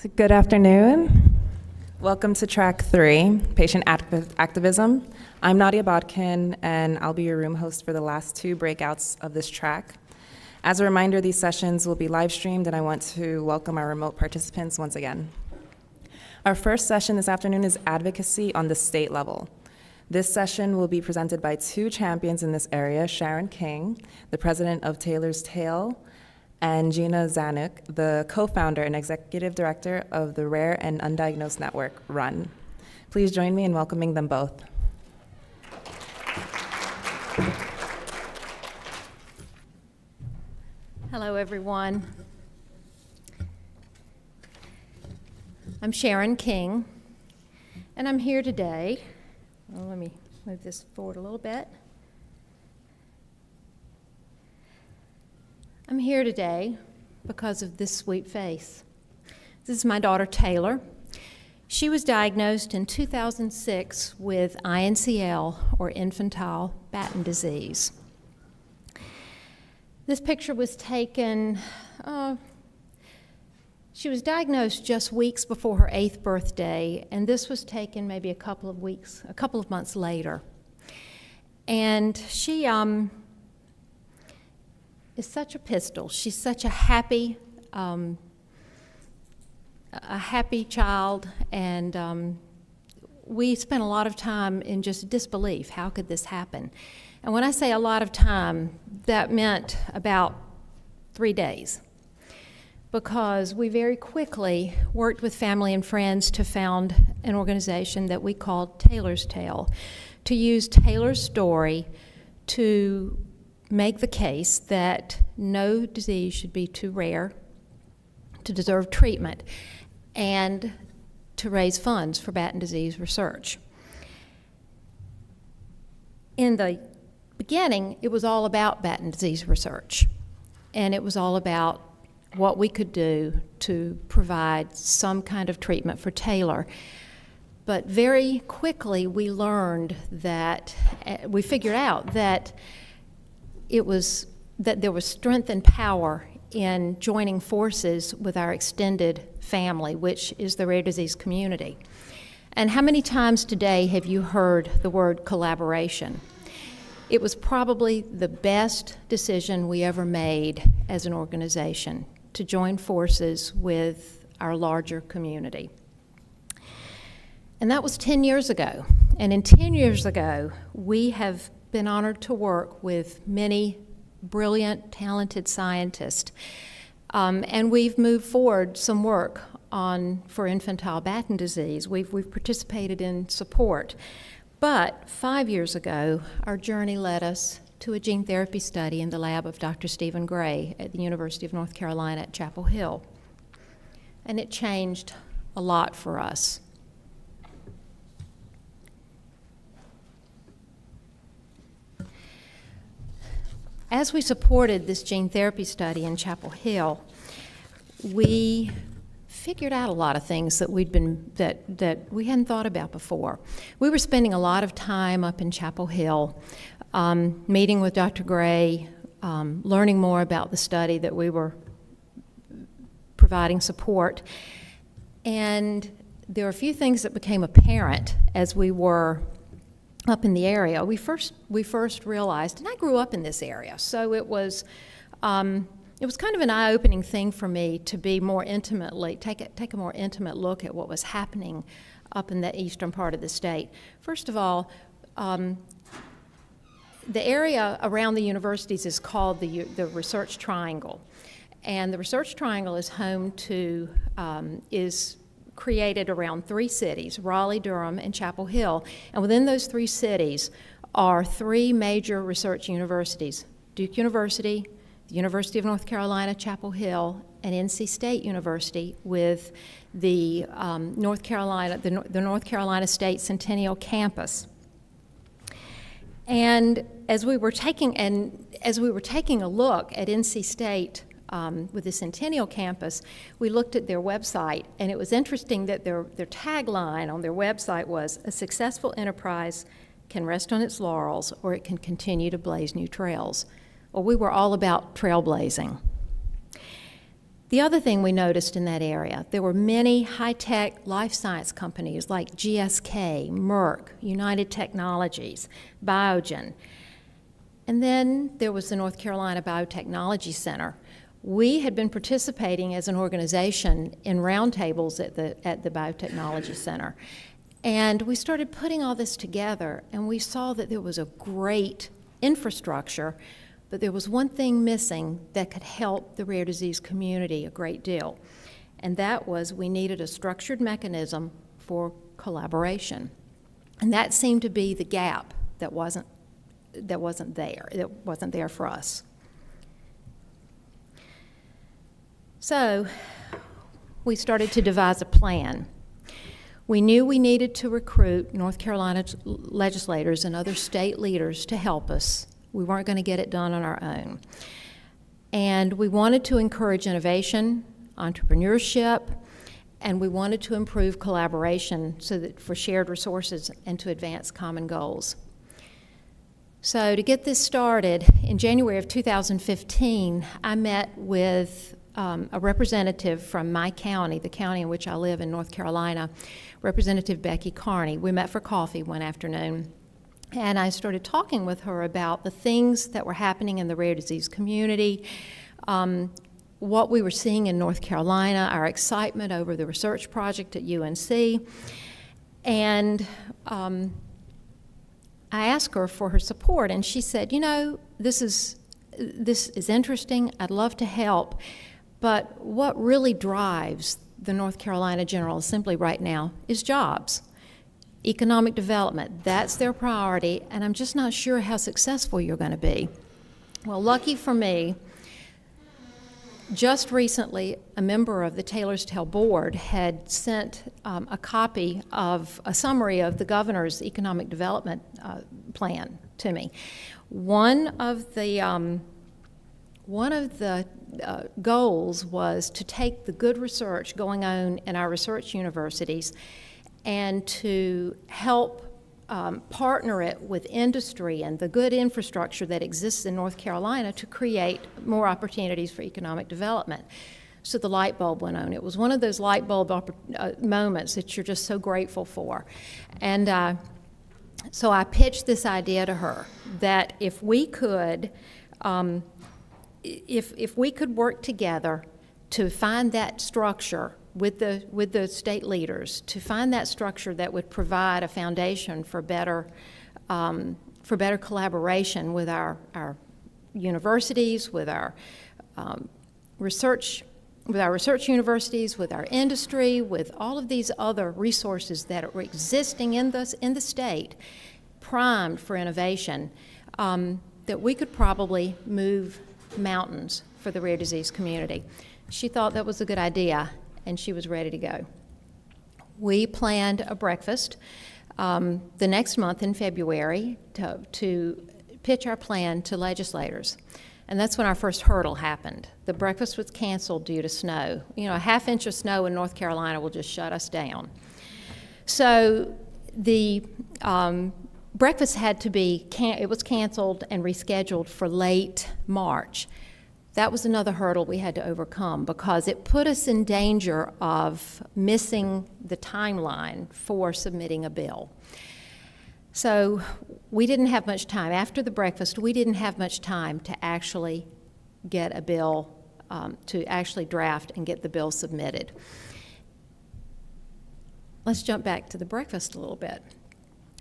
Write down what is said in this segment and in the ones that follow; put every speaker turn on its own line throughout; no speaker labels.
So good afternoon. Welcome to Track 3, Patient Activism. I'm Nadia Bodkin, and I'll be your room host for the last two breakouts of this track. As a reminder, these sessions will be live streamed, and I want to welcome our remote participants once again. Our first session this afternoon is advocacy on the state level. This session will be presented by two champions in this area, Sharon King, the president of Taylor's Tale, and Gina Szajnuk, the co-founder and executive director of the Rare and Undiagnosed Network, RUN. Please join me in welcoming them both.
Hello, everyone. I'm Sharon King, and I'm here today. Well, let me move this forward a little bit. I'm here today because of this sweet face. This is my daughter, Taylor. She was diagnosed in 2006 with INCL, or infantile Batten disease. This picture was taken, she was diagnosed just weeks before her 8th birthday, and this was taken maybe a couple of months later. And she is such a pistol. She's such a happy child, and we spent a lot of time in just disbelief. How could this happen? And when I say a lot of time, that meant about 3 days, because we very quickly worked with family and friends to found an organization that we called Taylor's Tale, to use Taylor's story to make the case that no disease should be too rare to deserve treatment, and to raise funds for Batten disease research. In the beginning, it was all about Batten disease research, and it was all about what we could do to provide some kind of treatment for Taylor. But very quickly, we learned that, we figured out that there was strength and power in joining forces with our extended family, which is the rare disease community. And how many times today have you heard the word collaboration? It was probably the best decision we ever made as an organization, to join forces with our larger community. And that was 10 years ago. And in 10 years ago, we have been honored to work with many brilliant, talented scientists. And we've moved forward some work for infantile Batten disease. We've participated in support. But 5 years ago, our journey led us to a gene therapy study in the lab of Dr. Stephen Gray at the University of North Carolina at Chapel Hill. And it changed a lot for us. As we supported this gene therapy study in Chapel Hill, we figured out a lot of things that that we hadn't thought about before. We were spending a lot of time up in Chapel Hill, meeting with Dr. Gray, learning more about the study that we were providing support. And there were a few things that became apparent as we were up in the area. We first realized, and I grew up in this area, so it was kind of an eye-opening thing for me to be more intimately, take a more intimate look at what was happening up in the eastern part of the state. First of all, the area around the universities is called the Research Triangle, and the Research Triangle is home to, is created around 3 cities, Raleigh, Durham, and Chapel Hill. And within those 3 cities are 3 major research universities: Duke University, the University of North Carolina, Chapel Hill, and NC State University, with the North Carolina State Centennial Campus. And as we were taking a look at NC State with the Centennial Campus, we looked at their website, and it was interesting that their tagline on their website was, "A successful enterprise can rest on its laurels, or it can continue to blaze new trails." Well, we were all about trailblazing. The other thing we noticed in that area, there were many high-tech life science companies like GSK, Merck, United Technologies, Biogen. And then there was the North Carolina Biotechnology Center. We had been participating as an organization in roundtables at the Biotechnology Center. And we started putting all this together, and we saw that there was a great infrastructure, but there was one thing missing that could help the rare disease community a great deal. And that was we needed a structured mechanism for collaboration. And that seemed to be the gap that wasn't there for us. So we started to devise a plan. We knew we needed to recruit North Carolina legislators and other state leaders to help us. We weren't going to get it done on our own. And we wanted to encourage innovation, entrepreneurship, and we wanted to improve collaboration so that for shared resources and to advance common goals. So to get this started, in January of 2015, I met with a representative from my county, the county in which I live in North Carolina, Representative Becky Carney. We met for coffee one afternoon, and I started talking with her about the things that were happening in the rare disease community, what we were seeing in North Carolina, our excitement over the research project at UNC, and I asked her for her support, and she said, you know, this is interesting, I'd love to help, but what really drives the North Carolina General Assembly right now is jobs, economic development. That's their priority, and I'm just not sure how successful you're going to be. Well, lucky for me, just recently, a member of the Taylor's Tale Board had sent a copy of a summary of the governor's economic development plan to me. One of the goals was to take the good research going on in our research universities and to help partner it with industry and the good infrastructure that exists in North Carolina to create more opportunities for economic development. So the light bulb went on. It was one of those light bulb moments that you're just so grateful for. And so I pitched this idea to her that if we could work together to find that structure with the state leaders, to find that structure that would provide a foundation for better collaboration with our universities, with our research universities, with our industry, with all of these other resources that are existing in the state, primed for innovation, that we could probably move mountains for the rare disease community. She thought that was a good idea, and she was ready to go. We planned a breakfast the next month in February to pitch our plan to legislators. And that's when our first hurdle happened. The breakfast was canceled due to snow. You know, a half inch of snow in North Carolina will just shut us down. So the breakfast had to be, it was canceled and rescheduled for late March. That was another hurdle we had to overcome because it put us in danger of missing the timeline for submitting a bill. So we didn't have much time. After the breakfast, we didn't have much time to actually get a bill, to actually draft and get the bill submitted. Let's jump back to the breakfast a little bit.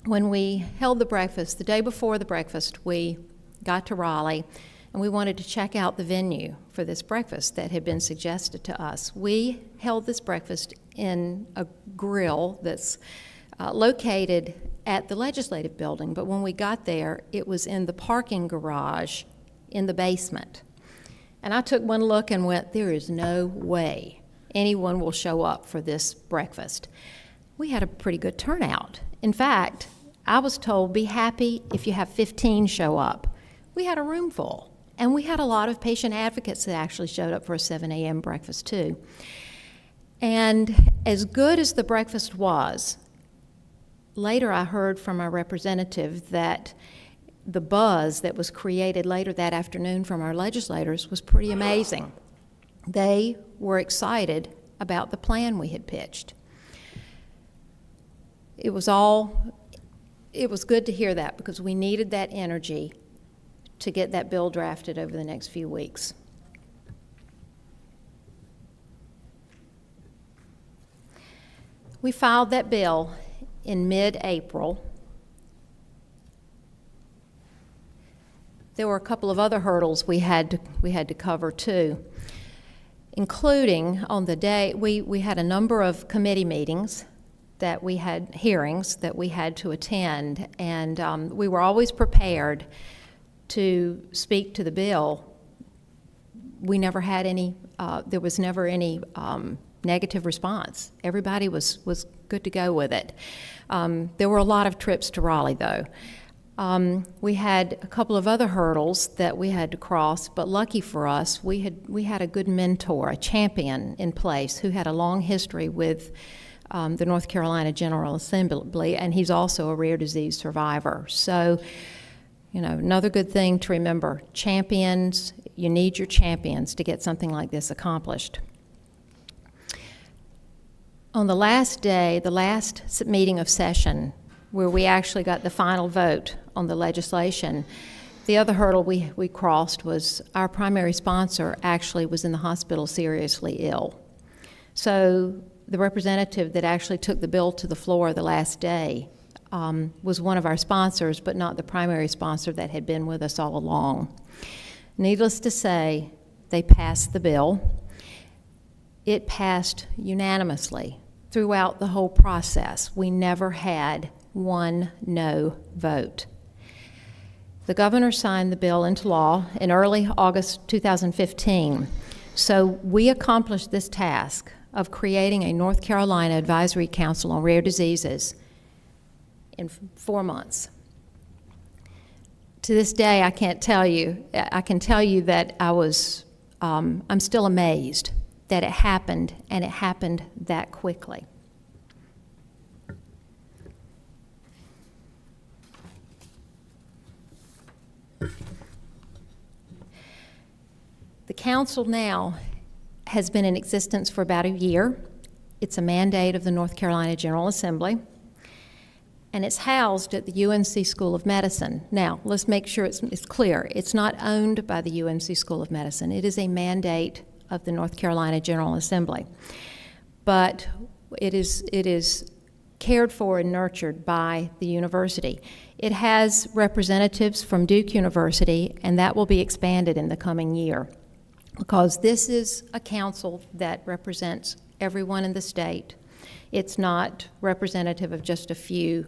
When we held the breakfast, the day before the breakfast, we got to Raleigh, and we wanted to check out the venue for this breakfast that had been suggested to us. We held this breakfast in a grill that's located at the legislative building, but when we got there, it was in the parking garage in the basement. And I took one look and went, there is no way anyone will show up for this breakfast. We had a pretty good turnout. In fact, I was told, be happy if you have 15 show up. We had a room full. And we had a lot of patient advocates that actually showed up for a 7 a.m. breakfast, too. And as good as the breakfast was, later I heard from our representative that the buzz that was created later that afternoon from our legislators was pretty amazing. They were excited about the plan we had pitched. It was good to hear that because we needed that energy to get that bill drafted over the next few weeks. We filed that bill in mid-April. There were a couple of other hurdles we had to cover too, including on the day, we had a number of committee meetings that we had, hearings that we had to attend, and we were always prepared to speak to the bill. We never had any, there was never any negative response. Everybody was good to go with it. There were a lot of trips to Raleigh, though. We had a couple of other hurdles that we had to cross, but lucky for us, we had a good mentor, a champion in place who had a long history with the North Carolina General Assembly, and he's also a rare disease survivor. So, you know, another good thing to remember, champions, you need your champions to get something like this accomplished. On the last day, the last meeting of session, where we actually got the final vote on the legislation, the other hurdle we crossed was our primary sponsor actually was in the hospital seriously ill. So the representative that actually took the bill to the floor the last day was one of our sponsors, but not the primary sponsor that had been with us all along. Needless to say, they passed the bill. It passed unanimously throughout the whole process. We never had one no vote. The governor signed the bill into law in early August 2015. So we accomplished this task of creating a North Carolina Advisory Council on Rare Diseases in 4 months. To this day, I can tell you that I'm still amazed that it happened, and it happened that quickly. The council now has been in existence for about a year. It's a mandate of the North Carolina General Assembly, and it's housed at the UNC School of Medicine. Now, let's make sure it's clear. It's not owned by the UNC School of Medicine. It is a mandate of the North Carolina General Assembly. But it is cared for and nurtured by the university. It has representatives from Duke University, and that will be expanded in the coming year, because this is a council that represents everyone in the state. It's not representative of just a few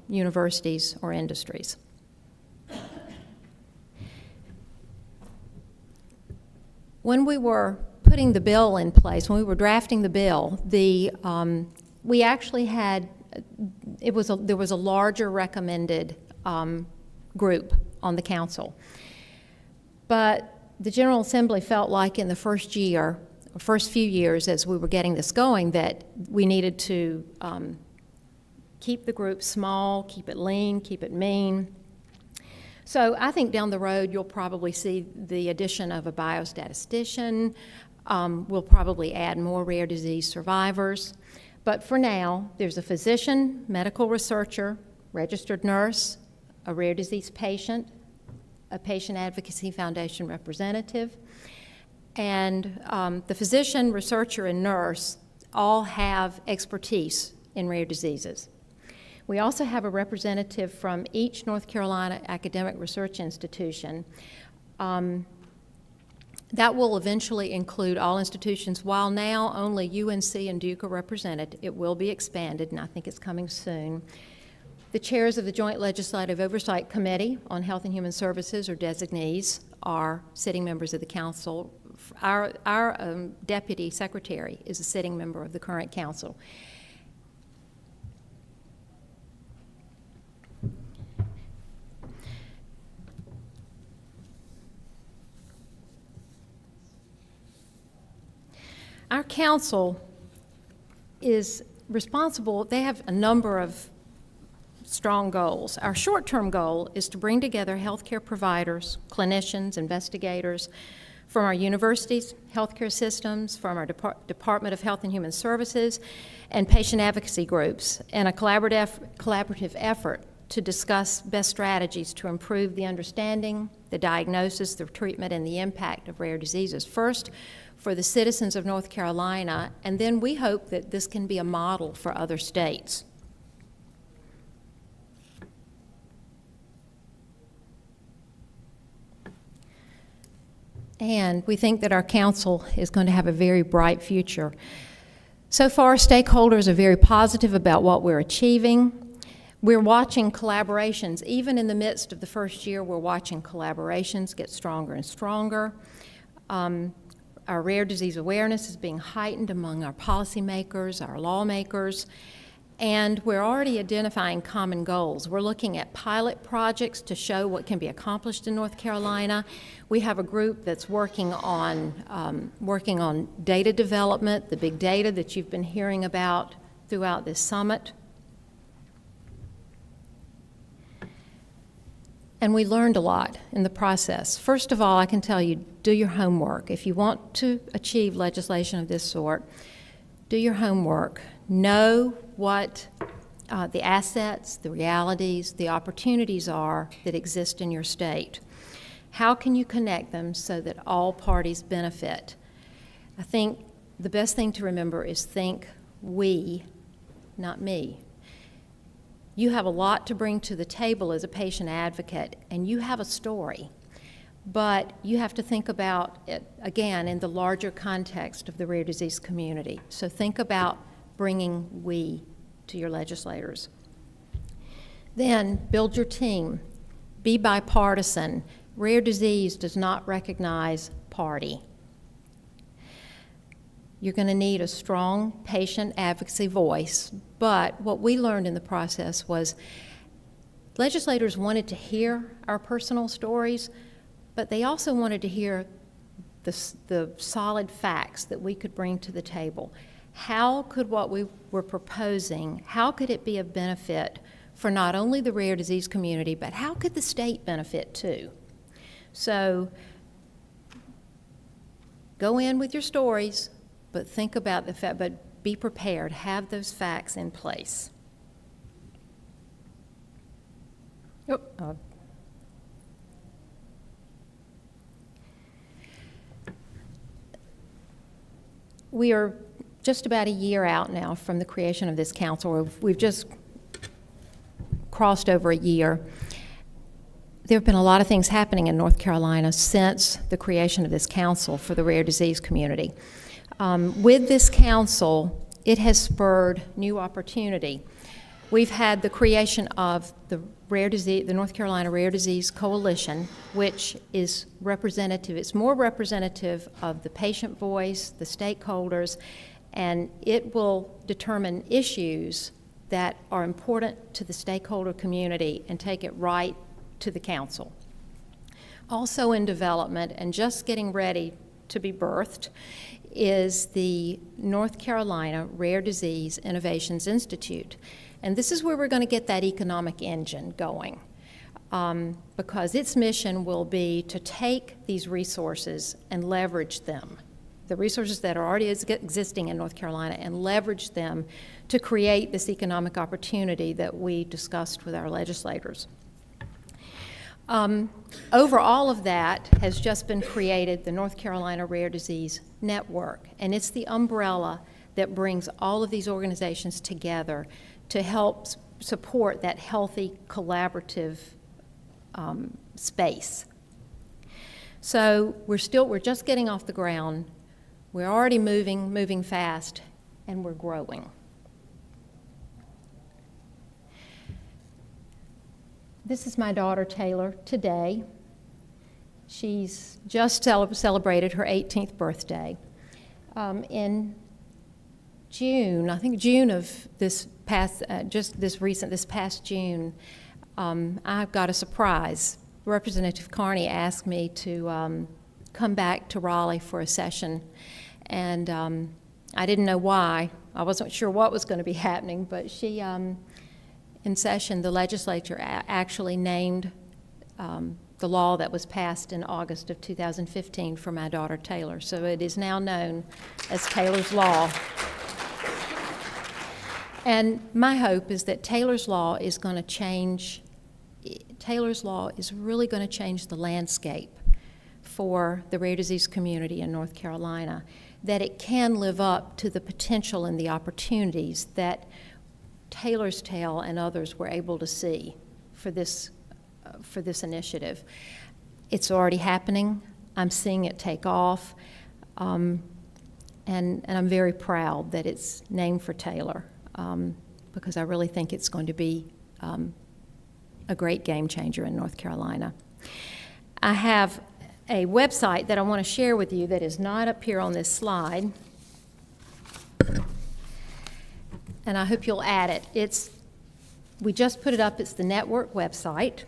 universities or industries. When we were putting the bill in place, when we were drafting the bill, we actually had, there was a larger recommended group on the council. But the General Assembly felt like in the first few years as we were getting this going, that we needed to keep the group small, keep it lean, keep it mean. So I think down the road you'll probably see the addition of a biostatistician. We'll probably add more rare disease survivors. But for now, there's a physician, medical researcher, registered nurse, a rare disease patient, a patient advocacy foundation representative, and the physician, researcher, and nurse all have expertise in rare diseases. We also have a representative from each North Carolina academic research institution. That will eventually include all institutions. While now only UNC and Duke are represented, it will be expanded, and I think it's coming soon. The chairs of the Joint Legislative Oversight Committee on Health and Human Services, or designees, are sitting members of the council. Our deputy secretary is a sitting member of the current council. Our council is responsible. They have a number of strong goals. Our short-term goal is to bring together healthcare providers, clinicians, investigators from our universities, healthcare systems, from our Department of Health and Human Services, and patient advocacy groups, in a collaborative effort to discuss best strategies to improve the understanding, the diagnosis, the treatment, and the impact of rare diseases. First, for the citizens of North Carolina, and then we hope that this can be a model for other states. And we think that our council is going to have a very bright future. So far, stakeholders are very positive about what we're achieving. We're watching collaborations. Even in the midst of the first year, we're watching collaborations get stronger and stronger. Our rare disease awareness is being heightened among our policymakers, our lawmakers, and we're already identifying common goals. We're looking at pilot projects to show what can be accomplished in North Carolina. We have a group that's working on data development, the big data that you've been hearing about throughout this summit. And we learned a lot in the process. First of all, I can tell you, do your homework. If you want to achieve legislation of this sort, do your homework. Know what the assets, the realities, the opportunities are that exist in your state. How can you connect them so that all parties benefit? I think the best thing to remember is think we, not me. You have a lot to bring to the table as a patient advocate, and you have a story. But you have to think about it, again, in the larger context of the rare disease community. So think about bringing we to your legislators. Then build your team. Be bipartisan. Rare disease does not recognize party. You're going to need a strong patient advocacy voice, but what we learned in the process was legislators wanted to hear our personal stories, but they also wanted to hear the solid facts that we could bring to the table. How could what we were proposing, how could it be of benefit for not only the rare disease community, but how could the state benefit too? So go in with your stories, but think about the fact, but be prepared, have those facts in place. We are just about a year out now from the creation of this council. We've just crossed over a year. There have been a lot of things happening in North Carolina since the creation of this council for the rare disease community. With this council, it has spurred new opportunity. We've had the creation of the North Carolina Rare Disease Coalition, which is representative. It's more representative of the patient voice, the stakeholders, and it will determine issues that are important to the stakeholder community and take it right to the council. Also in development and just getting ready to be birthed is the North Carolina Rare Disease Innovations Institute. And this is where we're going to get that economic engine going, because its mission will be to take these resources and leverage them, the resources that are already existing in North Carolina, and leverage them to create this economic opportunity that we discussed with our legislators. Over all of that has just been created the North Carolina Rare Disease Network, and it's the umbrella that brings all of these organizations together to help support that healthy, collaborative space. So we're just getting off the ground. We're already moving fast, and we're growing. This is my daughter, Taylor, today. She's just celebrated her 18th birthday. In June, I think June of this past, this past June, I got a surprise. Representative Carney asked me to come back to Raleigh for a session, and I didn't know why. I wasn't sure what was going to be happening, but in session, the legislature actually named the law that was passed in August of 2015 for my daughter Taylor. So it is now known as Taylor's Law. And my hope is that Taylor's Law is going to change, Taylor's Law is really going to change the landscape for the rare disease community in North Carolina, that it can live up to the potential and the opportunities that Taylor's Tale and others were able to see for this initiative. It's already happening. I'm seeing it take off, and I'm very proud that it's named for Taylor, because I really think it's going to be a great game changer in North Carolina. I have a website that I want to share with you that is not up here on this slide, and I hope you'll add it. We just put it up. It's the network website,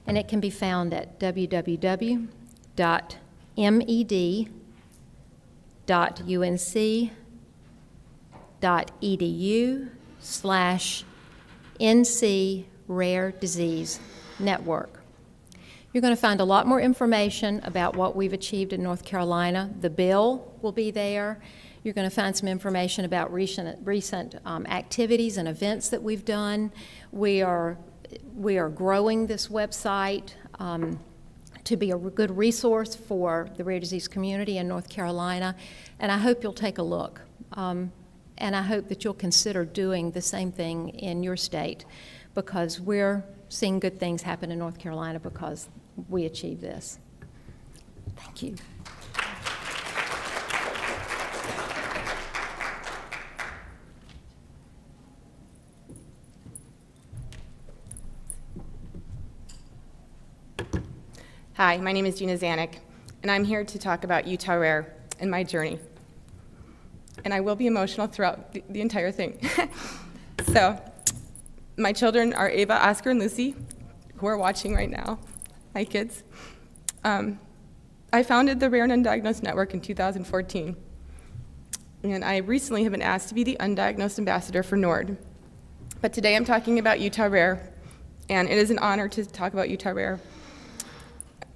and it can be found at www.med.unc.edu/NC Rare Disease Network. You're going to find a lot more information about what we've achieved in North Carolina. The bill will be there. You're going to find some information about recent activities and events that we've done. We are growing this website to be a good resource for the rare disease community in North Carolina, and I hope you'll take a look. And I hope that you'll consider doing the same thing in your state, because we're seeing good things happen in North Carolina because we achieved this. Thank you.
Hi, my name is Gina Szajnuk, and I'm here to talk about Utah Rare and my journey. And I will be emotional throughout the entire thing. So, my children are Ava, Oscar, and Lucy, who are watching right now. Hi, kids. I founded the Rare and Undiagnosed Network in 2014, and I recently have been asked to be the Undiagnosed Ambassador for NORD. But today I'm talking about Utah Rare, and it is an honor to talk about Utah Rare.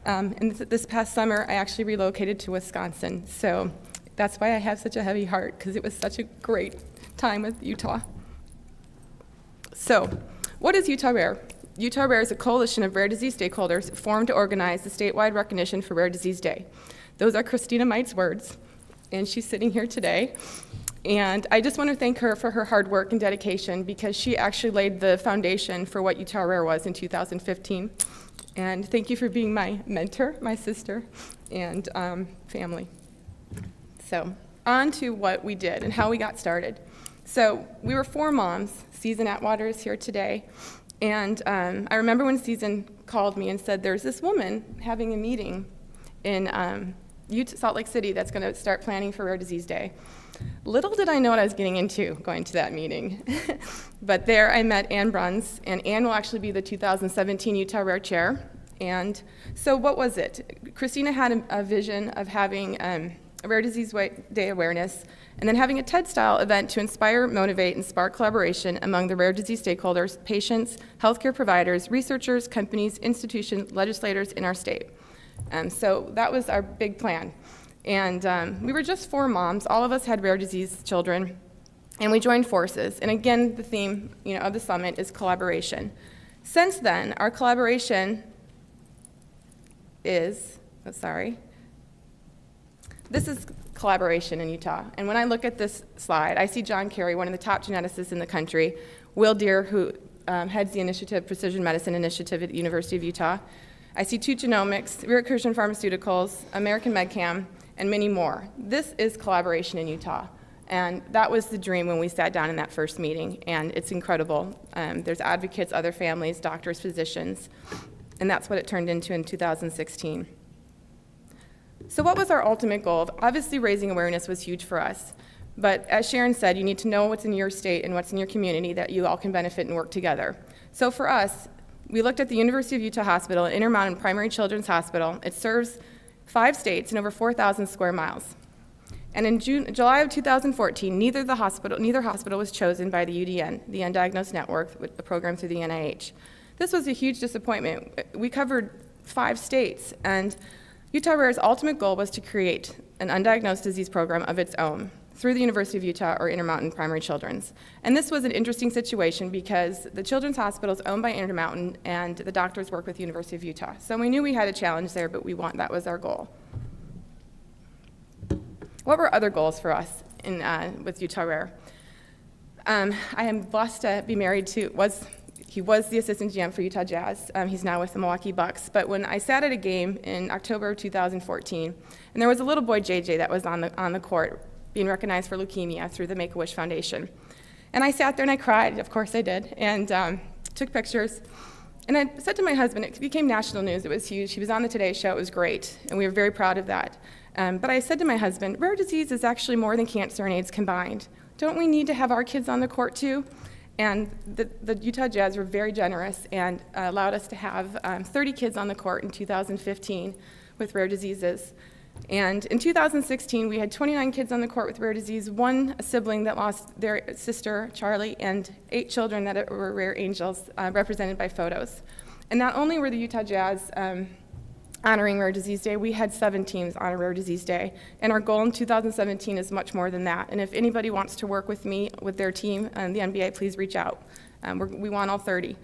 And this past summer, I actually relocated to Wisconsin, so that's why I have such a heavy heart, because it was such a great time with Utah. So, what is Utah Rare? Utah Rare is a coalition of rare disease stakeholders formed to organize the statewide recognition for Rare Disease Day. Those are Christina Mite's words, and she's sitting here today. And I just want to thank her for her hard work and dedication, because she actually laid the foundation for what Utah Rare was in 2015. And thank you for being my mentor, my sister, and family. So, on to what we did and how we got started. So, we were 4 moms. Susan Atwater is here today. And I remember when Susan called me and said, there's this woman having a meeting in Salt Lake City that's going to start planning for Rare Disease Day. Little did I know what I was getting into going to that meeting. But there I met Ann Bruns, and Ann will actually be the 2017 Utah Rare Chair. And so what was it? Christina had a vision of having a Rare Disease Day awareness, and then having a TED-style event to inspire, motivate, and spark collaboration among the rare disease stakeholders, patients, healthcare providers, researchers, companies, institutions, legislators in our state. So that was our big plan. And we were just 4 moms. All of us had rare disease children, and we joined forces. And again, the theme, of the summit is collaboration. Since then, our collaboration is, this is collaboration in Utah. And when I look at this slide, I see John Carey, one of the top geneticists in the country, Will Deere, who heads the initiative, Precision Medicine Initiative at the University of Utah. I see Two Genomics, Recursion Pharmaceuticals, American MedCam, and many more. This is collaboration in Utah. And that was the dream when we sat down in that first meeting, and it's incredible. There's advocates, other families, doctors, physicians, and that's what it turned into in 2016. So what was our ultimate goal? Obviously, raising awareness was huge for us. But as Sharon said, you need to know what's in your state and what's in your community that you all can benefit and work together. So for us, we looked at the University of Utah Hospital, Intermountain Primary Children's Hospital. It serves 5 states and over 4,000 square miles. And in July of 2014, neither hospital was chosen by the UDN, the Undiagnosed Network, with the program through the NIH. This was a huge disappointment. We covered 5 states. And Utah Rare's ultimate goal was to create an undiagnosed disease program of its own through the University of Utah or Intermountain Primary Children's. And this was an interesting situation because the Children's Hospital is owned by Intermountain and the doctors work with the University of Utah. So we knew we had a challenge there, but that was our goal. What were other goals for us with Utah Rare? I am blessed to be married to, he was the assistant GM for Utah Jazz. He's now with the Milwaukee Bucks. But when I sat at a game in October of 2014, and there was a little boy, JJ, that was on the court being recognized for leukemia through the Make-A-Wish Foundation. And I sat there and I cried, of course I did, and took pictures. And I said to my husband, it became national news, it was huge. He was on the Today Show, it was great, and we were very proud of that. But I said to my husband, rare disease is actually more than cancer and AIDS combined. Don't we need to have our kids on the court too? And the Utah Jazz were very generous and allowed us to have 30 kids on the court in 2015 with rare diseases. And in 2016, we had 29 kids on the court with rare disease, a sibling that lost their sister, Charlie, and 8 children that were rare angels represented by photos. And not only were the Utah Jazz honoring Rare Disease Day, we had 7 teams honor Rare Disease Day. And our goal in 2017 is much more than that. And if anybody wants to work with me, with their team, the NBA, please reach out. We want all 30.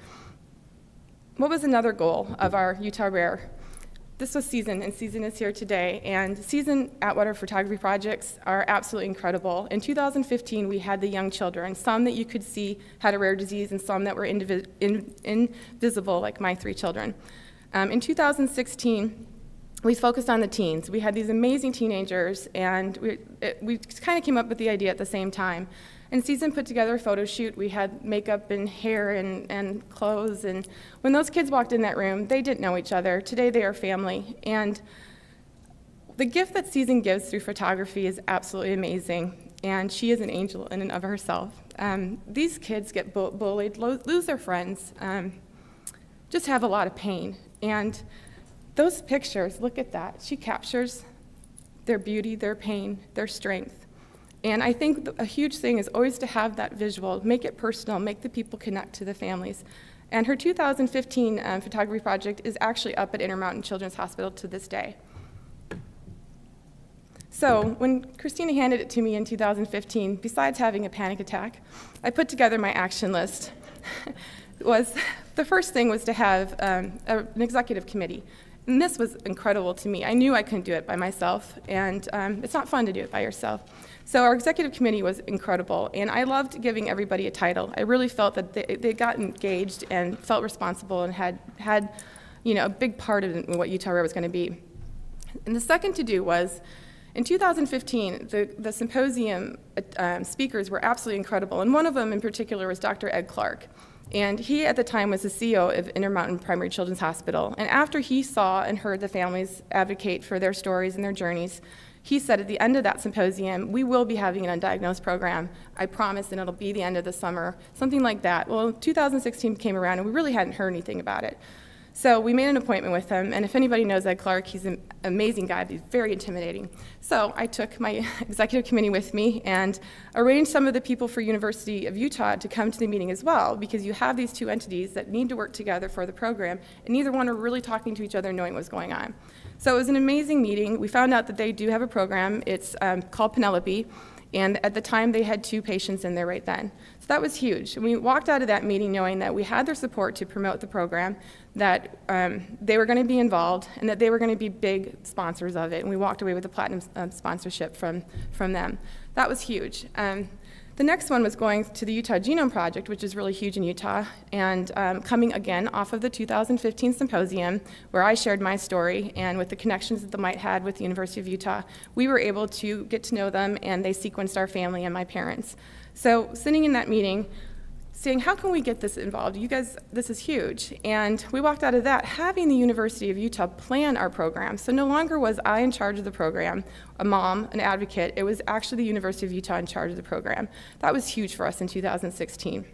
What was another goal of our Utah Rare? This was Season, and Season is here today. And Season Atwater photography projects are absolutely incredible. In 2015, we had the young children, some that you could see had a rare disease and some that were invisible, like my 3 children. In 2016, we focused on the teens. We had these amazing teenagers, and we kind of came up with the idea at the same time. And Season put together a photo shoot. We had makeup and hair and clothes. And when those kids walked in that room, they didn't know each other. Today, they are family. And the gift that Season gives through photography is absolutely amazing. And she is an angel in and of herself. These kids get bullied, lose their friends, just have a lot of pain. And those pictures, look at that. She captures their beauty, their pain, their strength. And I think a huge thing is always to have that visual, make it personal, make the people connect to the families. And her 2015 photography project is actually up at Intermountain Children's Hospital to this day. So when Christina handed it to me in 2015, besides having a panic attack, I put together my action list. The first thing was to have an executive committee. And this was incredible to me. I knew I couldn't do it by myself, and it's not fun to do it by yourself. So our executive committee was incredible, and I loved giving everybody a title. I really felt that they got engaged and felt responsible and had a big part of what Utah Rare was going to be. And the second to do was, in 2015, the symposium speakers were absolutely incredible, and one of them in particular was Dr. Ed Clark. And he, at the time, was the CEO of Intermountain Primary Children's Hospital. And after he saw and heard the families advocate for their stories and their journeys, he said at the end of that symposium, we will be having an undiagnosed program. I promise, and it'll be the end of the summer, something like that. Well, 2016 came around, and we really hadn't heard anything about it. So we made an appointment with him, and if anybody knows Ed Clark, he's an amazing guy, but he's very intimidating. So I took my executive committee with me and arranged some of the people for University of Utah to come to the meeting as well, because you have these 2 entities that need to work together for the program, and neither one are really talking to each other knowing what's going on. So it was an amazing meeting. We found out that they do have a program. It's called Penelope, and at the time they had 2 patients in there right then. So that was huge. And we walked out of that meeting knowing that we had their support to promote the program, that they were going to be involved, and that they were going to be big sponsors of it. And we walked away with a platinum sponsorship from them. That was huge. The next one was going to the Utah Genome Project, which is really huge in Utah, and coming again off of the 2015 symposium, where I shared my story, and with the connections that the Mite had with the University of Utah, we were able to get to know them, and they sequenced our family and my parents. So sitting in that meeting, saying, how can we get this involved? You guys, this is huge. And we walked out of that having the University of Utah plan our program. So no longer was I in charge of the program, a mom, an advocate. It was actually the University of Utah in charge of the program. That was huge for us in 2016.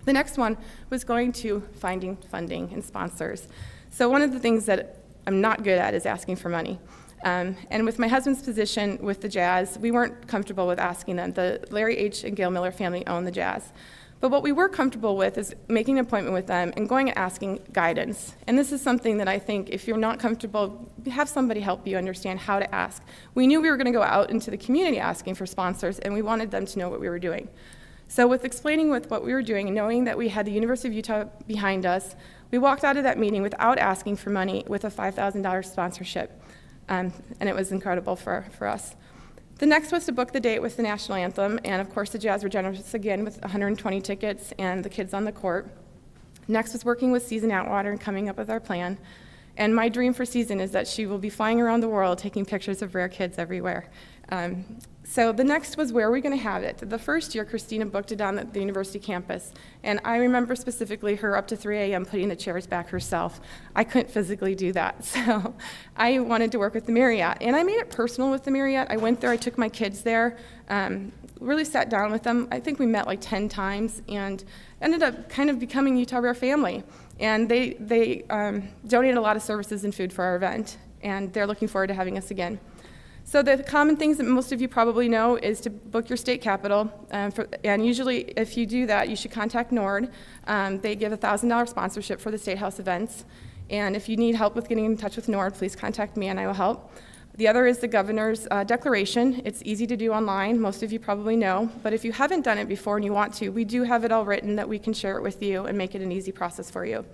The next one was going to finding funding and sponsors. So one of the things that I'm not good at is asking for money. And with my husband's position with the Jazz, we weren't comfortable with asking them. The Larry H. and Gail Miller family own the Jazz. But what we were comfortable with is making an appointment with them and going and asking guidance. And this is something that I think if you're not comfortable, have somebody help you understand how to ask. We knew we were going to go out into the community asking for sponsors, and we wanted them to know what we were doing. So with explaining with what we were doing and knowing that we had the University of Utah behind us, we walked out of that meeting without asking for money with a $5,000 sponsorship. And it was incredible for us. The next was to book the date with the national anthem, and of course the Jazz were generous again with 120 tickets and the kids on the court. Next was working with Season Atwater and coming up with our plan. And my dream for Season is that she will be flying around the world taking pictures of rare kids everywhere. So the next was where are we going to have it? The first year, Christina booked it on the university campus, and I remember specifically her up to 3 a.m. putting the chairs back herself. I couldn't physically do that, so I wanted to work with the Marriott, and I made it personal with the Marriott. I went there, I took my kids there, really sat down with them. I think we met like 10 times, and ended up kind of becoming Utah Rare family. And they donated a lot of services and food for our event, and they're looking forward to having us again. So the common things that most of you probably know is to book your state capital, and usually if you do that, you should contact NORD. They give a $1,000 sponsorship for the State House events, and if you need help with getting in touch with NORD, please contact me and I will help. The other is the governor's declaration. It's easy to do online, most of you probably know, but if you haven't done it before and you want to, we do have it all written that we can share it with you and make it an easy process for you.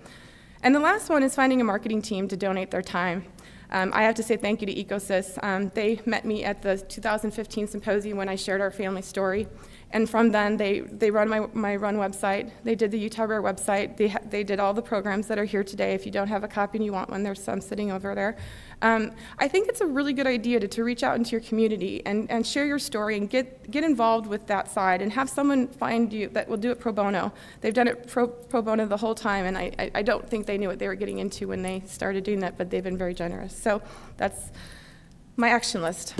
And the last one is finding a marketing team to donate their time. I have to say thank you to Ecosys. They met me at the 2015 symposium when I shared our family story. And from then, they run my Run website. They did the Utah Rare website. They did all the programs that are here today. If you don't have a copy and you want one, there's some sitting over there. I think it's a really good idea to reach out into your community and share your story and get involved with that side and have someone find you that will do it pro bono. They've done it pro bono the whole time, and I don't think they knew what they were getting into when they started doing that, but they've been very generous. So that's my action list.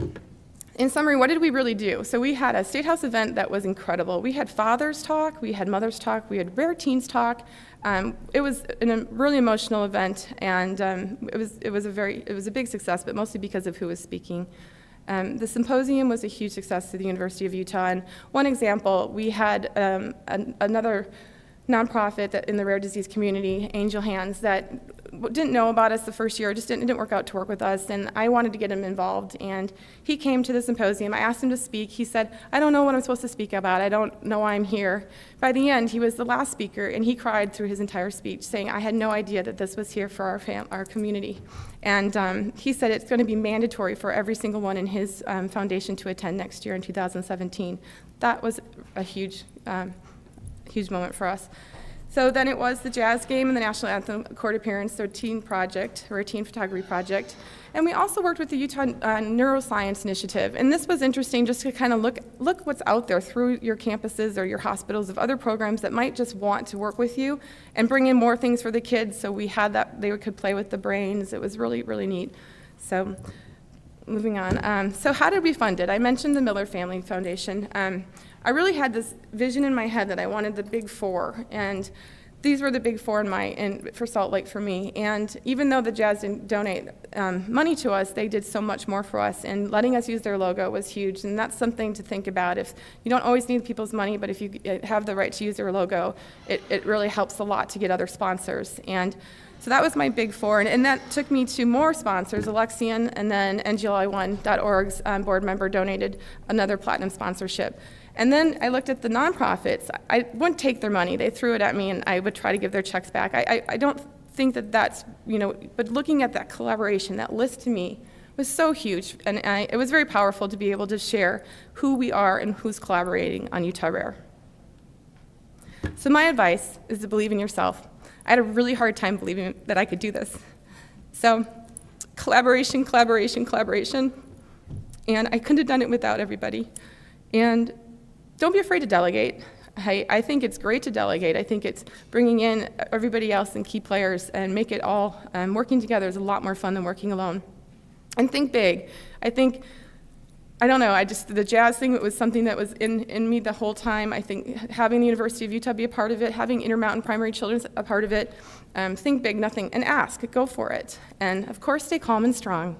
In summary, what did we really do? So we had a State House event that was incredible. We had fathers talk, we had mothers talk, we had rare teens talk. It was a really emotional event, and it was a big success, but mostly because of who was speaking. The symposium was a huge success to the University of Utah. And one example, we had another nonprofit that in the rare disease community, Angel Hands, that didn't know about us the first year, just didn't work out to work with us, and I wanted to get him involved. And he came to the symposium. I asked him to speak. He said, I don't know what I'm supposed to speak about. I don't know why I'm here. By the end, he was the last speaker, and he cried through his entire speech, saying, I had no idea that this was here for our community. And he said it's going to be mandatory for every single one in his foundation to attend next year in 2017. That was a huge moment for us. So then it was the Jazz game and the National Anthem court appearance, their teen project, or a teen photography project. And we also worked with the Utah Neuroscience Initiative. And this was interesting just to kind of look what's out there through your campuses or your hospitals of other programs that might just want to work with you and bring in more things for the kids. So we had that, they could play with the brains. It was really, really neat. So moving on. So how did we fund it? I mentioned the Miller Family Foundation. I really had this vision in my head that I wanted the big four, and these were the big four for Salt Lake for me. And even though the Jazz didn't donate money to us, they did so much more for us, and letting us use their logo was huge. And that's something to think about. If you don't always need people's money, but if you have the right to use their logo, it really helps a lot to get other sponsors. And so that was my big four, and that took me to more sponsors. Alexian, and then NGLI1.org's board member donated another platinum sponsorship. And then I looked at the nonprofits. I wouldn't take their money. They threw it at me, and I would try to give their checks back. I don't think that's, but looking at that collaboration, that list to me was so huge, and it was very powerful to be able to share who we are and who's collaborating on Utah Rare. So my advice is to believe in yourself. I had a really hard time believing that I could do this. So collaboration, collaboration, collaboration, and I couldn't have done it without everybody. And don't be afraid to delegate. I think it's great to delegate. I think it's bringing in everybody else and key players and make it all, working together is a lot more fun than working alone. And think big. I don't know, the Jazz thing was something that was in me the whole time. I think having the University of Utah be a part of it, having Intermountain Primary Children's a part of it, think big, nothing, and ask, go for it. And of course, stay calm and strong.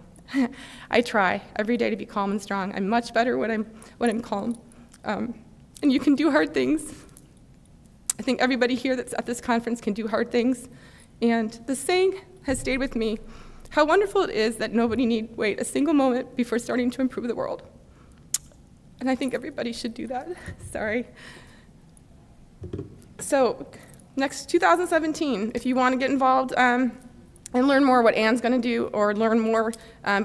I try every day to be calm and strong. I'm much better when I'm calm. And you can do hard things. I think everybody here that's at this conference can do hard things. And the saying has stayed with me, how wonderful it is that nobody need wait a single moment before starting to improve the world. And I think everybody should do that. Sorry. So next 2017, if you want to get involved and learn more what Anne's going to do or learn more,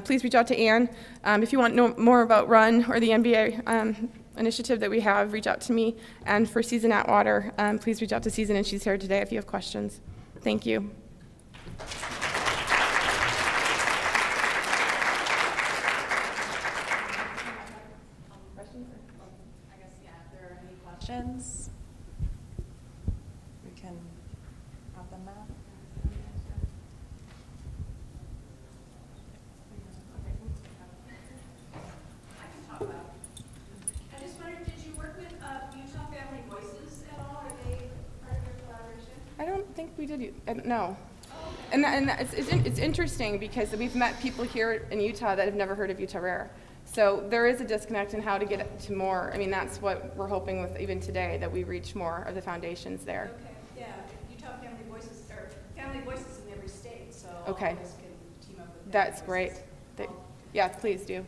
please reach out to Anne. If you want to know more about RUN or the MBA initiative that we have, reach out to me. And for Season Atwater, please reach out to Season, and she's here today if you have questions. Thank you.
Questions? We can have them now.
I just wondered, did you work with Utah Family Voices at all? Are they part of your collaboration?
I don't think we did. No. And it's interesting because we've met people here in Utah that have never heard of Utah Rare. So there is a disconnect in how to get to more. I mean, that's what we're hoping with even today, that we reach more of the foundations there.
Okay, yeah. Utah Family Voices, or Family Voices in every state, so
Okay.
all of us can team up with
That's
Family
great.
Voices.
Yeah, please do.
Okay.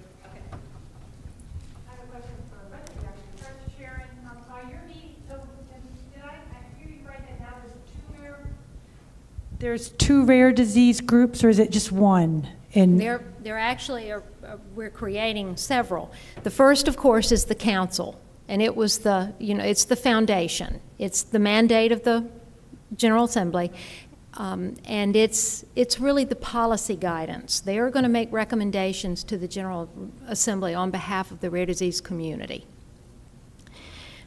I have a question for Dr. Sharon. On your meeting, so did I hear you right that now
There's two rare disease groups, or is it just one?
There actually are, we're creating several. The first, of course, is the council, and it was the, it's the foundation. It's the mandate of the General Assembly, and it's really the policy guidance. They are going to make recommendations to the General Assembly on behalf of the rare disease community.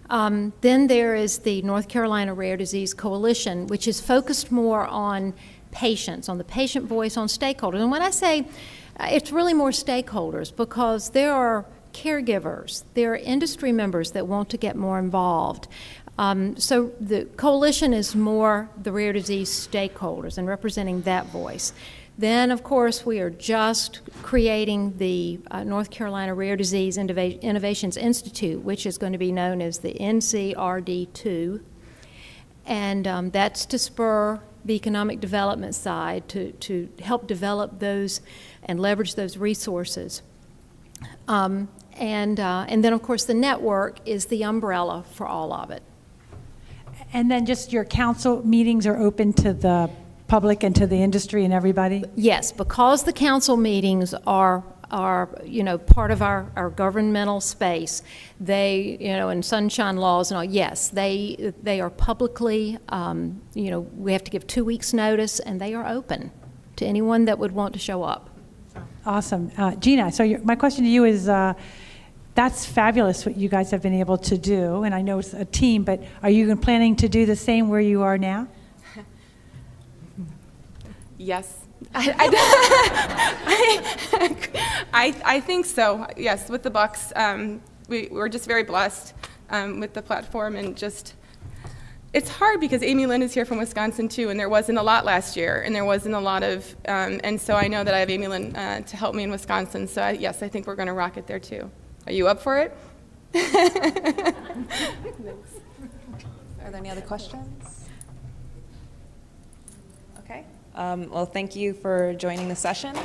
Then there is the North Carolina Rare Disease Coalition, which is focused more on patients, on the patient voice, on stakeholders. And when I say it's really more stakeholders, because there are caregivers, there are industry members that want to get more involved. So the coalition is more the rare disease stakeholders and representing that voice. Then, of course, we are just creating the North Carolina Rare Disease Innovations Institute, which is going to be known as the NCRD2. And that's to spur the economic development side, to help develop those and leverage those resources. And then, of course, the network is the umbrella for all of it.
And then just your council meetings are open to the public and to the industry and everybody?
Yes, because the council meetings are part of our governmental space. They, and sunshine laws and all, yes, they are publicly, we have to give 2 weeks notice, and they are open to anyone that would want to show up.
Awesome. Gina, so my question to you is, that's fabulous what you guys have been able to do, and I know it's a team, but are you planning to do the same where you are now?
Yes. I think so, yes, with the Bucks. We're just very blessed with the platform, and just, it's hard because Amy Lynn is here from Wisconsin too, and there wasn't a lot last year, and there wasn't a lot of, and so I know that I have Amy Lynn to help me in Wisconsin, so yes, I think we're going to rock it there too. Are you up for it?
Are there any other questions? Okay. Well, thank you for joining the session.